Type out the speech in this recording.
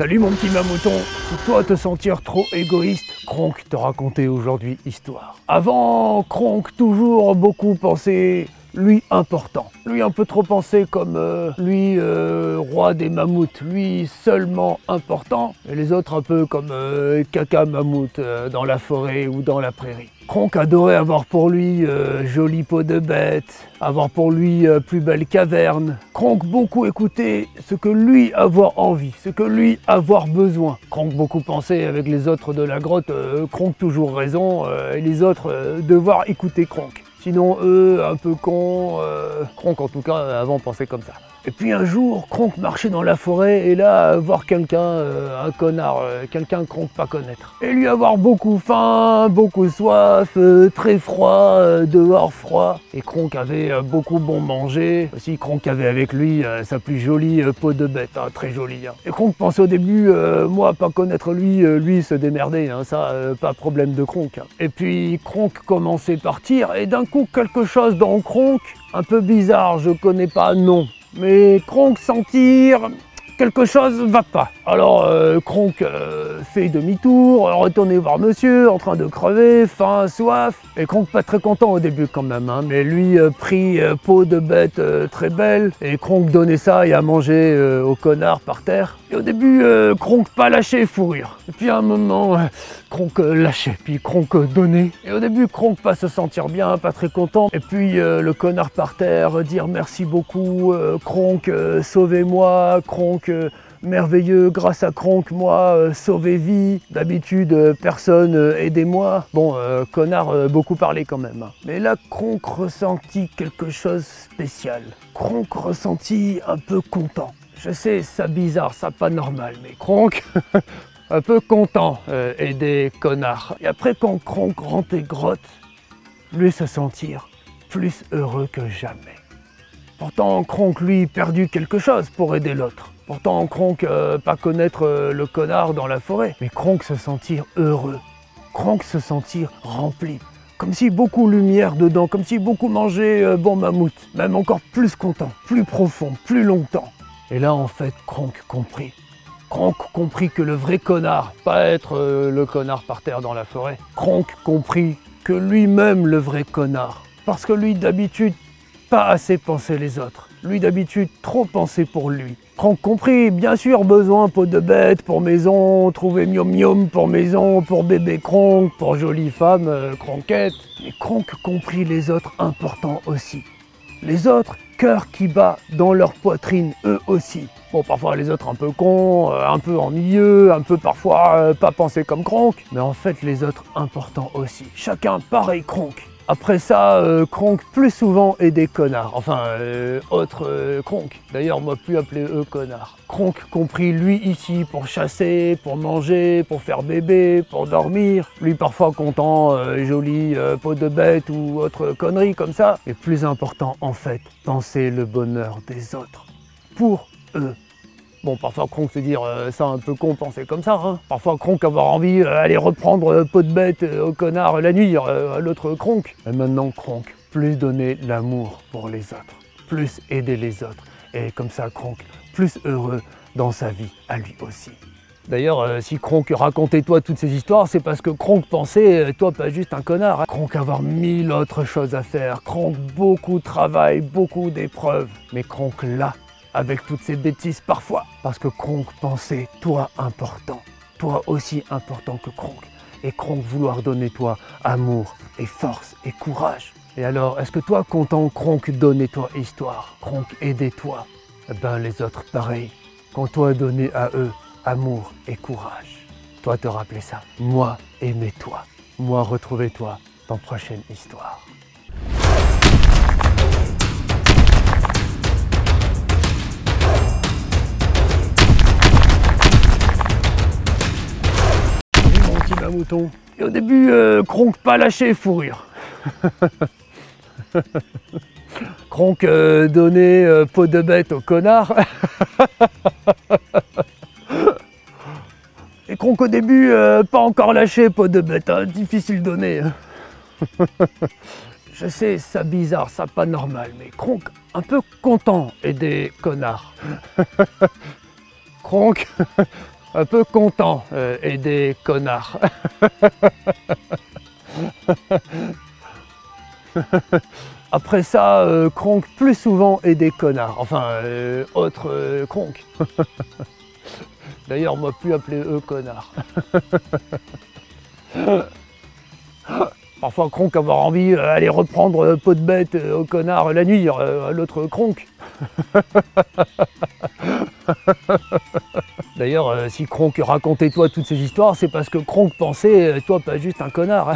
Salut mon petit mamouton, si toi te sentir trop égoïste, Kronk te racontait aujourd'hui histoire. Avant, Kronk toujours beaucoup pensé lui important. Lui un peu trop pensé comme roi des mammouths, lui seulement important, et les autres un peu comme caca mammouth dans la forêt ou dans la prairie. Kronk adorait avoir pour lui jolie peau de bête, avoir pour lui plus belle caverne. Kronk beaucoup écouter ce que lui avoir envie, ce que lui avoir besoin. Kronk beaucoup pensait avec les autres de la grotte, Kronk toujours raison, et les autres devoir écouter Kronk. Sinon eux, un peu cons, Kronk en tout cas avant pensait comme ça. Et puis un jour, Kronk marchait dans la forêt et là, voir quelqu'un, un connard, quelqu'un Kronk pas connaître. Et lui avoir beaucoup faim, beaucoup soif, très froid, dehors froid. Et Kronk avait beaucoup bon manger. Aussi Kronk avait avec lui sa plus jolie peau de bête, hein, très jolie. Hein. Et Kronk pensait au début, moi pas connaître lui se démerder, hein, ça pas problème de Kronk. Hein. Et puis Kronk commençait à partir et d'un coup quelque chose dans Kronk, un peu bizarre, je connais pas, non. Mais Kronk sentir quelque chose va pas. Alors Kronk fait demi-tour, retourner voir monsieur, en train de crever, faim, soif. Et Kronk pas très content au début quand même, hein, mais lui prit peau de bête très belle. Et Kronk donnait ça et à manger au connard par terre. Et au début, Kronk pas lâché fourrure. Et puis à un moment, Kronk lâchait, puis Kronk donnait. Et au début, Kronk pas se sentir bien, pas très content. Et puis le connard par terre, dire merci beaucoup, Kronk, sauvez-moi, Kronk, merveilleux, grâce à Kronk, moi, sauvé vie. D'habitude, personne, aidez-moi. Bon, connard, beaucoup parlé quand même. Mais là, Kronk ressentit quelque chose de spécial. Kronk ressentit un peu content. Je sais, ça bizarre, ça pas normal, mais Kronk, un peu content, aider connard. Et après, quand Kronk rentre des grottes, lui se sentir plus heureux que jamais. Pourtant, Kronk, lui, perdu quelque chose pour aider l'autre. Pourtant, Kronk, pas connaître le connard dans la forêt. Mais Kronk se sentir heureux. Kronk se sentir rempli. Comme si beaucoup lumière dedans, comme si beaucoup mangé bon mammouth. Même encore plus content, plus profond, plus longtemps. Et là, en fait, Kronk comprit. Kronk comprit que le vrai connard, pas être le connard par terre dans la forêt. Kronk comprit que lui-même le vrai connard. Parce que lui, d'habitude, pas assez pensait les autres. Lui, d'habitude, trop pensait pour lui. Kronk comprit, bien sûr, besoin peau de bête pour maison, trouver miom miom pour maison, pour bébé Kronk, pour jolie femme, Kronkette. Mais Kronk comprit les autres importants aussi. Les autres, cœur qui bat dans leur poitrine, eux aussi. Bon, parfois les autres un peu cons, un peu ennuyeux, un peu parfois pas pensés comme Kronk. Mais en fait, les autres importants aussi. Chacun pareil Kronk. Après ça, Kronk plus souvent est des connards. Enfin, autres Kronk. D'ailleurs, moi plus appelé eux connards. Kronk compris lui ici pour chasser, pour manger, pour faire bébé, pour dormir. Lui parfois content, joli peau de bête ou autre connerie comme ça. Et plus important en fait, penser le bonheur des autres. Pour eux. Bon, parfois Kronk se dire ça un peu con, penser comme ça. Hein. Parfois Kronk avoir envie d'aller reprendre peau de bête au connard la nuit, à l'autre Kronk. Et maintenant Kronk, plus donner l'amour pour les autres, plus aider les autres. Et comme ça Kronk, plus heureux dans sa vie à lui aussi. D'ailleurs, si Kronk racontait toi toutes ces histoires, c'est parce que Kronk pensait, toi pas juste un connard. Hein. Kronk avoir 1000 autres choses à faire. Kronk beaucoup de travail, beaucoup d'épreuves. Mais Kronk là, avec toutes ces bêtises parfois. Parce que Kronk pensait toi important, toi aussi important que Kronk. Et Kronk vouloir donner toi amour et force et courage. Et alors, est-ce que toi content Kronk donner toi histoire, Kronk aider toi? Eh ben les autres pareil, quand toi donner à eux amour et courage. Toi te rappeler ça, moi aimer toi, moi retrouver toi dans prochaine histoire. Mouton. Et au début, Kronk pas lâché fourrure. Kronk donnait peau de bête au connard. Et Kronk au début, pas encore lâché peau de bête, hein, difficile donner. Je sais, ça bizarre, ça pas normal, mais Kronk un peu content et des connards. Kronk un peu content et des connards. Après ça, Kronk plus souvent et des connards. Enfin, autre Kronk. D'ailleurs, moi plus appelé eux connards. Parfois, Kronk avoir envie d'aller reprendre peau de bête au connard la nuit, à l'autre Kronk. D'ailleurs, si Kronk racontait toi toutes ces histoires, c'est parce que Kronk pensait toi pas juste un connard.